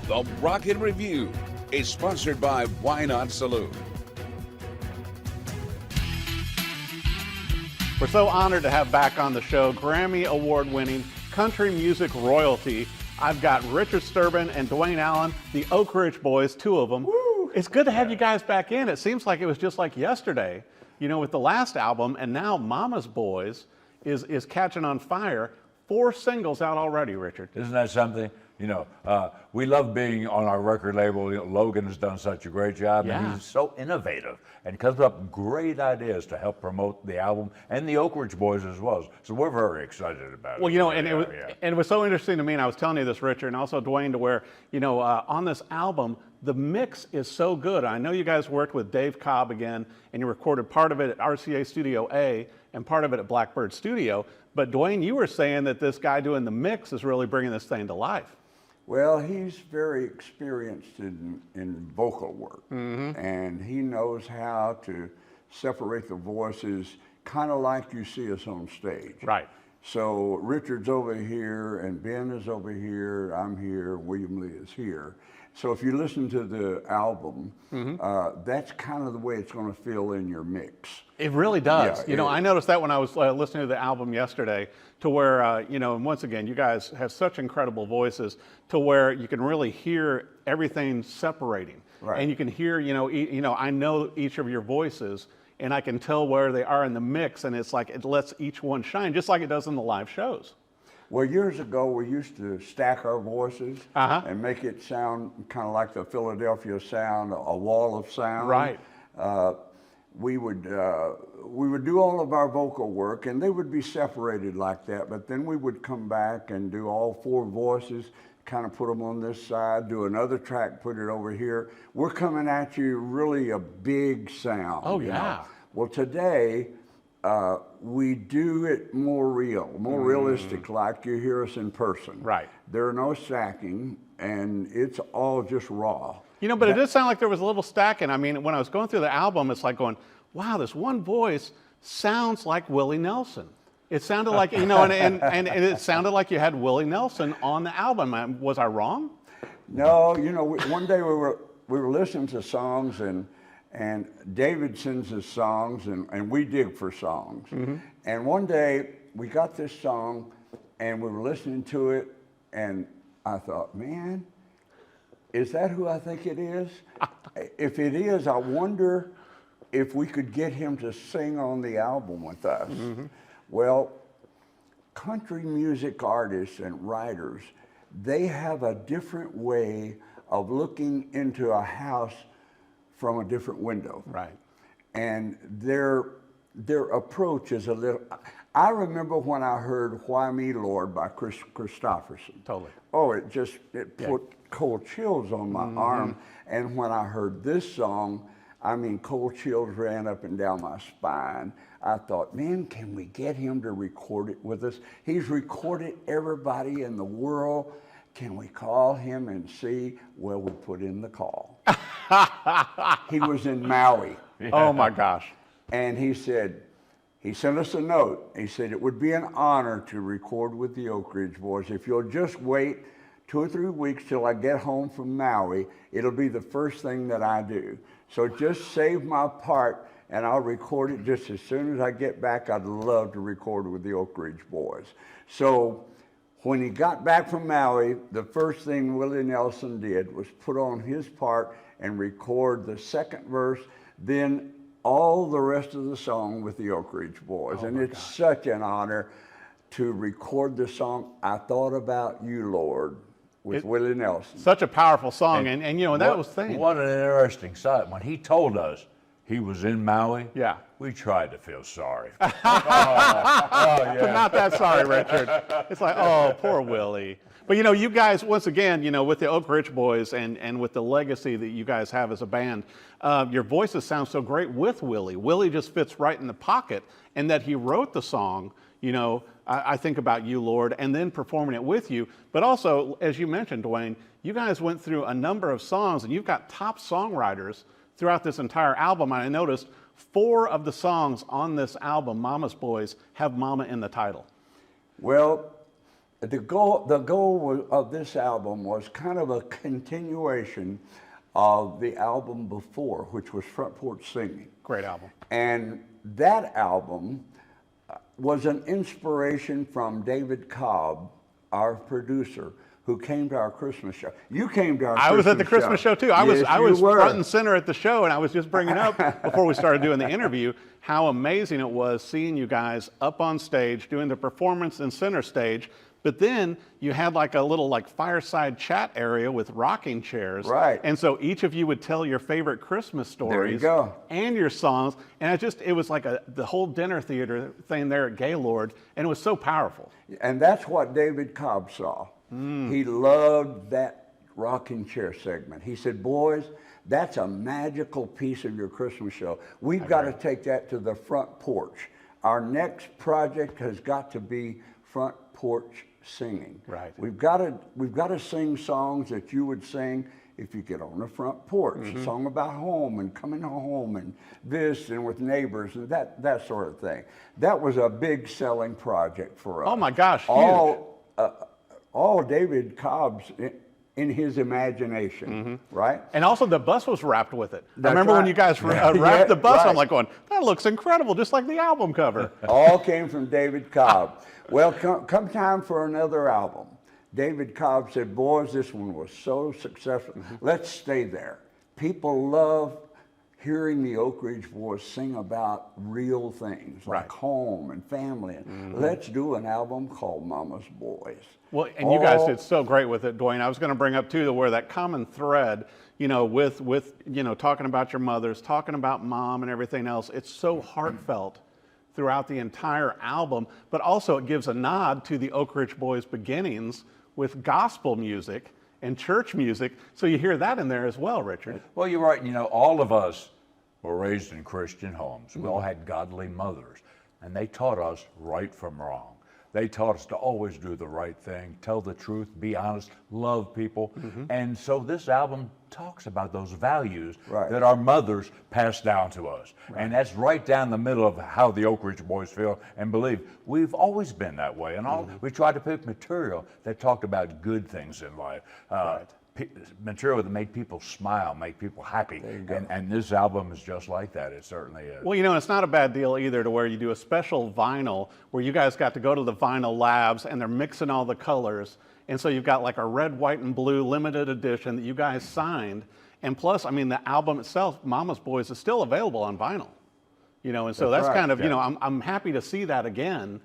The Rocket Review is sponsored by Why Not Saloon. We're so honored to have back on the show Grammy Award-winning country music royalty. I've got Richard Sterban and Duane Allen, the Oak Ridge Boys, two of them. Woo! It's good to have you guys back in. It seems like it was just like yesterday, you know, with the last album, and now Mama's Boys is catching on fire. 4 singles out already, Richard. Isn't that something? You know, we love being on our record label. You know, Logan has done such a great job, and he's so innovative and comes up with great ideas to help promote the album and the Oak Ridge Boys as well. So we're very excited about it. Well, you know, and it was so interesting to me, and I was telling you this, Richard, and also Duane, to where, you know, on this album, the mix is so good. I know you guys worked with Dave Cobb again, and you recorded part of it at RCA Studio A and part of it at Blackbird Studio. But Duane, you were saying that this guy doing the mix is really bringing this thing to life. Well, he's very experienced in vocal work, and he knows how to separate the voices, kind of like you see us on stage. Right. So Richard's over here, and Ben is over here, I'm here, William Lee is here. So if you listen to the album, that's kind of the way it's going to feel in your mix. It really does. Yeah, you know, I noticed that when I was listening to the album yesterday, to where, you know, and once again, you guys have such incredible voices to where you can really hear everything separating. Right. And you can hear, you know, I know each of your voices, and I can tell where they are in the mix, and it's like it lets each one shine, just like it does in the live shows. Well, years ago, we used to stack our voices and make it sound kind of like the Philadelphia sound, a wall of sound. Right. We would do all of our vocal work, and they would be separated like that. But then we would come back and do all 4 voices, kind of put them on this side, do another track, put it over here. We're coming at you really a big sound. Oh, you yeah. know? Well, today, we do it more real, more realistic, like you hear us in person. Right. There are no stacking, and it's all just raw. You know, but it did sound like there was a little stacking. I mean, when I was going through the album, it's like going, wow, this one voice sounds like Willie Nelson. It sounded like, you know, and it sounded like you had Willie Nelson on the album. Was I wrong? No, you know, one day we were listening to songs, and David sends us songs, and we dig for songs. And one day we got this song, and we were listening to it, and I thought, man, is that who I think it is? If it is, I wonder if we could get him to sing on the album with us. Well, country music artists and writers, they have a different way of looking into a house from a different window. Right. And their approach is a little, I remember when I heard Why Me Lord by Chris Christopherson. Totally. Oh, it put cold chills on my arm. And when I heard this song, I mean, cold chills ran up and down my spine. I thought, man, can we get him to record it with us? He's recorded everybody in the world. Can we call him and see? Well, we put in the call. He was in Maui. Oh my gosh. And he said, he sent us a note. He said, it would be an honor to record with the Oak Ridge Boys. If you'll just wait 2 or 3 weeks till I get home from Maui, it'll be the first thing that I do. So just save my part, and I'll record it just as soon as I get back. I'd love to record with the Oak Ridge Boys. So when he got back from Maui, the first thing Willie Nelson did was put on his part and record the second verse, then all the rest of the song with the Oak Ridge Boys. And it's such an honor to record the song, I Thought About You, Lord, with Willie Nelson. Such a powerful song, and you know, and that was the thing. What an interesting sight. When he told us he was in Maui, we tried to feel sorry. But not that sorry, Richard. It's like, oh, poor Willie. But you know, you guys, once again, you know, with the Oak Ridge Boys and with the legacy that you guys have as a band, your voices sound so great with Willie. Willie just fits right in the pocket, and that he wrote the song, you know, I think about you, Lord, and then performing it with you. But also, as you mentioned, Duane, you guys went through a number of songs, and you've got top songwriters throughout this entire album. And I noticed 4 of the songs on this album, Mama's Boys, have Mama in the title. Well, The goal of this album was kind of a continuation of the album before, which was Front Porch Singing. Great album. And that album was an inspiration from David Cobb, our producer, who came to our Christmas show. You came to our Christmas show. I was at the Christmas show too. I was were. front and center at the show, and I was just bringing up before we started doing the interview how amazing it was seeing you guys up on stage doing the performance in center stage. But then you had like a little like fireside chat area with rocking chairs. Right. And so each of you would tell your favorite Christmas stories. There you go. And your songs. And it was like the whole dinner theater thing there at Gaylord, and it was so powerful. And that's what David Cobb saw. He loved that rocking chair segment. He said, boys, that's a magical piece of your Christmas show. We've got to take that to the front porch. Our next project has got to be front porch singing. Right. We've got to sing songs that you would sing if you get on the front porch. A song about home and coming home and this and with neighbors and that sort of thing. That was a big selling project for us. Oh my gosh, huge. All David Cobb's in his imagination, right? And also the bus was wrapped with it. I That's remember when right. you guys wrapped Yeah, the bus, right. I'm like going, that looks incredible, just like the album cover. All came from David Cobb. Well, come time for another album. David Cobb said, boys, this one was so successful. Let's stay there. People love hearing the Oak Ridge Boys sing about real things like Right. home and family. Let's do an album called Mama's Boys. Well, and you guys did so great with it, Duane. I was going to bring up too where that common thread, with talking about your mothers, talking about mom and everything else. It's so heartfelt throughout the entire album, but also it gives a nod to the Oak Ridge Boys' beginnings with gospel music and church music. So you hear that in there as well, Richard. Well, you're right. All of us were raised in Christian homes. We all had godly mothers, and they taught us right from wrong. They taught us to always do the right thing, tell the truth, be honest, love people. And so this album talks about those values that our mothers passed down to us. And that's right down the middle of how the Oak Ridge Boys feel and believe. We've always been that way. And we tried to pick material that talked about good things in life. Material that made people smile, make people happy. And this album is just like that. It certainly is. Well, it's not a bad deal either to where you do a special vinyl where you guys got to go to the vinyl labs and they're mixing all the colors. And so you've got like a red, white, and blue limited edition that you guys signed. And plus, the album itself, Mama's Boys, is still available on vinyl. And so that's right. kind of, I'm happy to see that again,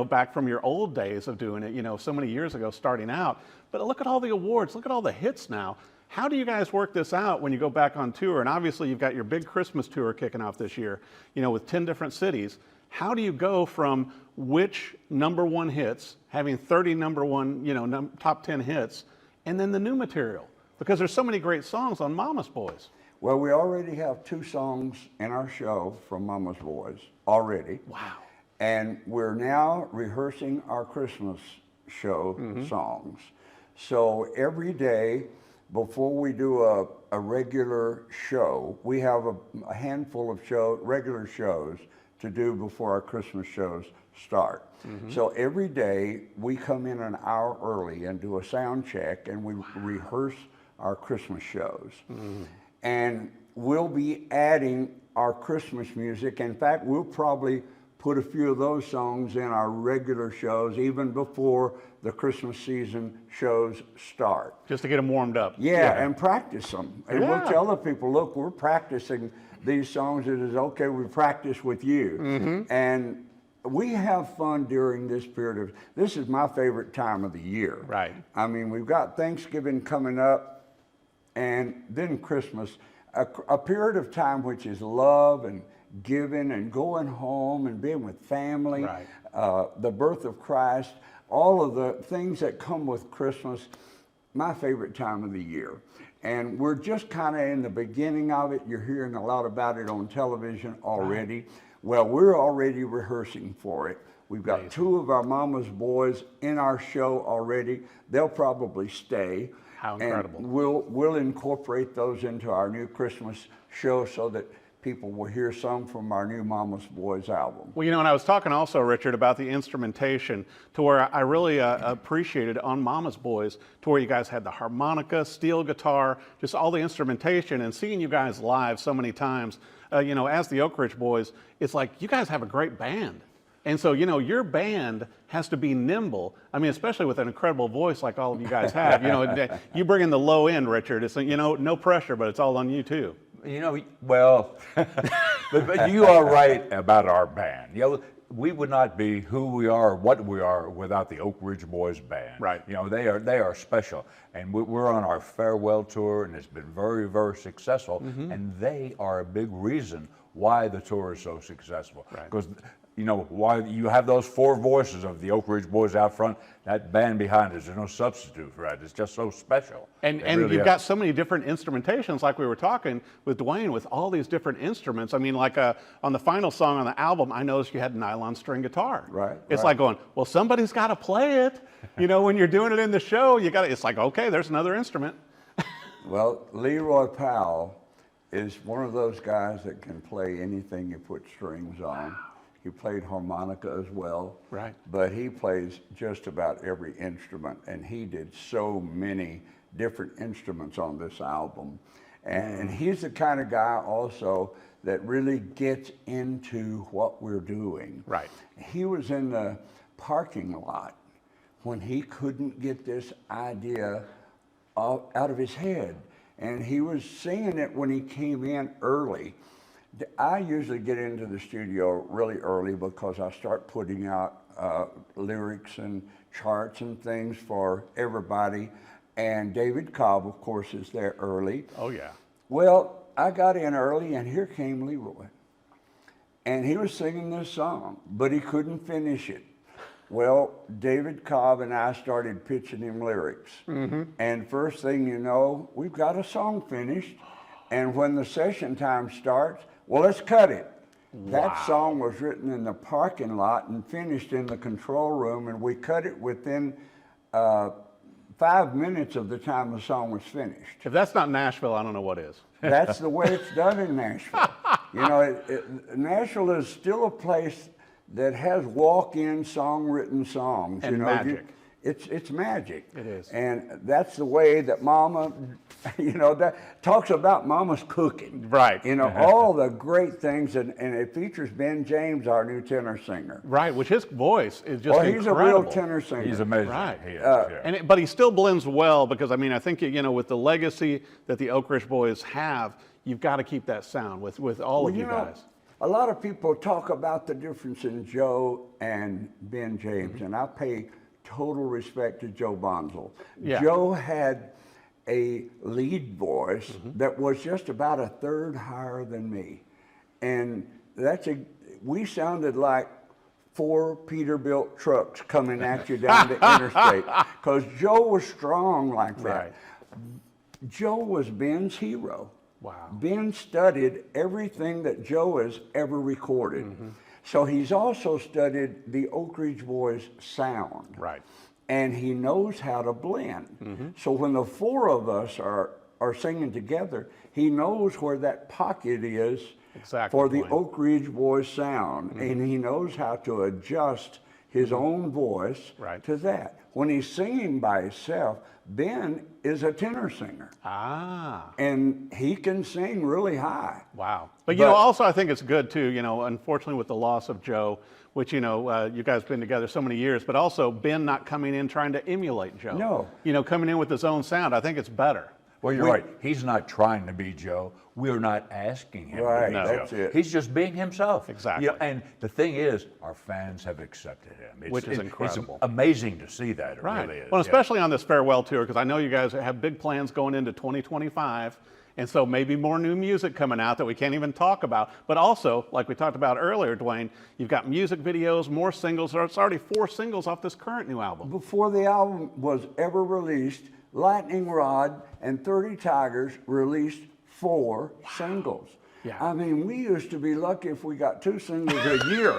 back from your old days of doing it, so many years ago starting out. But look at all the awards, look at all the hits now. How do you guys work this out when you go back on tour? And obviously you've got your big Christmas tour kicking off this year, with 10 different cities. How do you go from which #1 hits, having 30 #1, top 10 hits, and then the new material? Because there's so many great songs on Mama's Boys. Well, we already have 2 songs in our show from Mama's Boys already. Wow. And we're now rehearsing our Christmas show songs. So every day before we do a regular show, we have a handful of regular shows to do before our Christmas shows start. So every day we come in an hour early and do a sound check and we rehearse our Christmas shows. And we'll be adding our Christmas music. In fact, we'll probably put a few of those songs in our regular shows even before the Christmas season shows start. Just to get them warmed up. Yeah, and practice them. And we'll tell the people, look, we're practicing these songs. It is okay, we practice with you. And we have fun during this period this is my favorite time of the year. Right. We've got Thanksgiving coming up and then Christmas, a period of time which is love and giving and going home and being with family, the birth of Christ, all of the things that come with Christmas, my favorite time of the year. And we're just kind of in the beginning of it. You're hearing a lot about it on television already. Well, we're already rehearsing for it. We've got 2 of our Mama's Boys in our show already. They'll probably stay. How incredible. And we'll incorporate those into our new Christmas show so that people will hear some from our new Mama's Boys album. Well, you know, and I was talking also, Richard, about the instrumentation, to where I really appreciated on Mama's Boys, to where you guys had the harmonica, steel guitar, just all the instrumentation, and seeing you guys live so many times, you know, as the Oak Ridge Boys, it's like you guys have a great band. And so, you know, your band has to be nimble. I mean, especially with an incredible voice like all of you guys have. You know, you bring in the low end, Richard. It's, you know, no pressure, but it's all on you too. You know, well, but you are right about our band. You know, we would not be who we are, what we are, without the Oak Ridge Boys band. Right. You know, they are special, and we're on our farewell tour, and it's been very, very successful. And they are a big reason why the tour is so successful. Because you know, why you have those four voices of the Oak Ridge Boys out front, that band behind us, there's no substitute for that. It's just so special. And really you've got so many different instrumentations, like we were talking with Duane, with all these different instruments. I mean, like on the final song on the album, I noticed you had nylon string guitar. Right. It's like going, well, somebody's got to play it. You know, when you're doing it in the show, you got it's like, okay, there's another instrument. Well, Leroy Powell is one of those guys that can play anything you put strings on. He played harmonica as well. Right. But he plays just about every instrument, and he did so many different instruments on this album. And he's the kind of guy also that really gets into what we're doing. Right. He was in the parking lot when he couldn't get this idea out of his head. And he was singing it when he came in early. I usually get into the studio really early because I start putting out lyrics and charts and things for everybody. And David Cobb, of course, is there early. Oh, yeah. Well, I got in early, and here came Leroy. And he was singing this song, but he couldn't finish it. Well, David Cobb and I started pitching him lyrics. And first thing you know, we've got a song finished. And when the session time starts, well, let's cut it. Wow. That song was written in the parking lot and finished in the control room, and we cut it within 5 minutes of the time the song was finished. If that's not Nashville, I don't know what is. That's the way it's done in Nashville. You know, Nashville is still a place that has walk-in song-written songs. And you know, magic. It's magic. It is. And that's the way that Mama, you know, that talks about Mama's cooking. Right. You know, all the great things, and it features Ben James, our new tenor singer. Right, which his voice is just he's incredible. a real tenor singer. He's amazing. Right. He is, yeah. But he still blends well, because, I mean, I think, you know, with the legacy that the Oak Ridge Boys have, you've got to keep that sound with all of you guys. A lot of people talk about the difference in Joe and Ben James, and I pay total respect to Joe Bonzel. Yeah. Joe had a lead voice that was just about a third higher than me. And we sounded like 4 Peterbilt trucks coming at you down the interstate, because Joe was strong like that. Right. Joe was Ben's hero. Wow. Ben studied everything that Joe has ever recorded. So he's also studied the Oak Ridge Boys sound. Right. And he knows how to blend. So when the 4 of us are singing together, he knows where that pocket is for the Oak Ridge Boys sound. And he knows how to adjust his own voice to that. When he's singing by himself, Ben is a tenor singer. And he can sing really high. Wow. But, you know, also I think it's good too, you know, unfortunately with the loss of Joe, which, you know, you guys have been together so many years, but also Ben not coming in trying to emulate Joe. No. You know, coming in with his own sound. I think it's better. Well, you're right. He's not trying to be Joe. We're not asking him to be that's Joe. it. He's just being himself. Exactly. You know, and the thing is, our fans have accepted him. Which is incredible. It's amazing to see that. It Right. really is. Well, especially on this farewell tour, because I know you guys have big plans going into 2025. And so maybe more new music coming out that we can't even talk about. But also, like we talked about earlier, Duane, you've got music videos, more singles. It's already 4 singles off this current new album. Before the album was ever released, Lightning Rod and 30 Tigers released 4 singles. Yeah. I mean, we used to be lucky if we got 2 singles a year,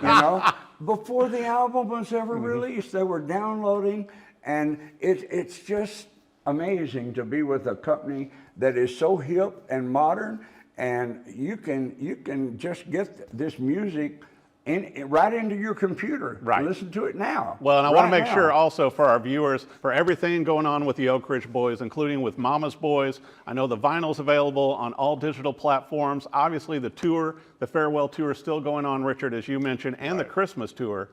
you know. Before the album was ever released, they were downloading, and it's just amazing to be with a company that is so hip and modern and you can just get this music right into your computer. Right. Listen to it now. Well, and I want to Right make now. sure also for our viewers, for everything going on with the Oak Ridge Boys, including with Mama's Boys, I know the vinyl's available on all digital platforms. Obviously the tour, the farewell tour is still going on, Richard, as you mentioned, and the Christmas tour.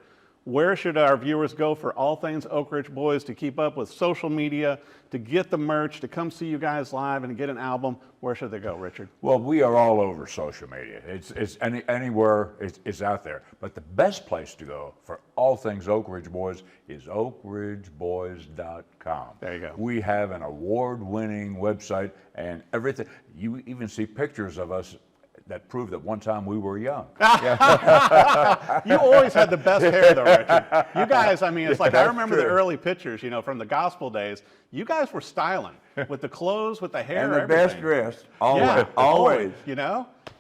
Where should our viewers go for all things Oak Ridge Boys, to keep up with social media, to get the merch, to come see you guys live and get an album? Where should they go, Richard? Well, we are all over social media. It's anywhere it's out there. But the best place to go for all things Oak Ridge Boys is oakridgeboys.com. There you go. We have an award-winning website and everything. You even see pictures of us that prove that one time we were young. You always had the best hair, though, Richard. You guys, I mean, it's like I remember the early pictures, from the gospel days. You guys were styling with the clothes, with the hair, And the everything. best dressed. Always. Yeah, Always.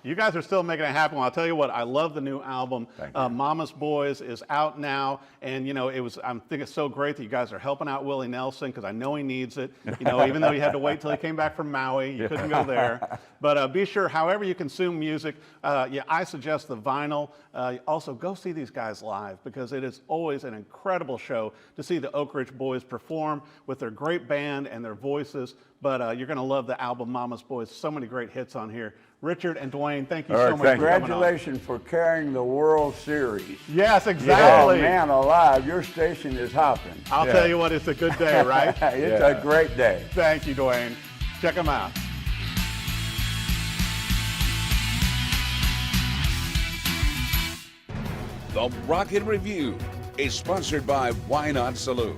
You guys are still making it happen. Well, I'll tell you what, I love the new album. Mama's Boys is out now, and I think it's so great that you guys are helping out Willie Nelson, because I know he needs it. Even though you had to wait till he came back from Maui, you couldn't go there. But be sure, however you consume music, I suggest the vinyl. Also, go see these guys live, because it is always an incredible show to see the Oak Ridge Boys perform with their great band and their voices. But you're going to love the album Mama's Boys. So many great hits on here. Richard and Duane, thank you so much for coming on. Congratulations for carrying the World Series. Yes, exactly. Oh, man alive, your station is hopping. I'll tell you what, it's a good day, right? It's a great day. Thank you, Duane. Check them out. The Rocket Review is sponsored by Why Not Saloon.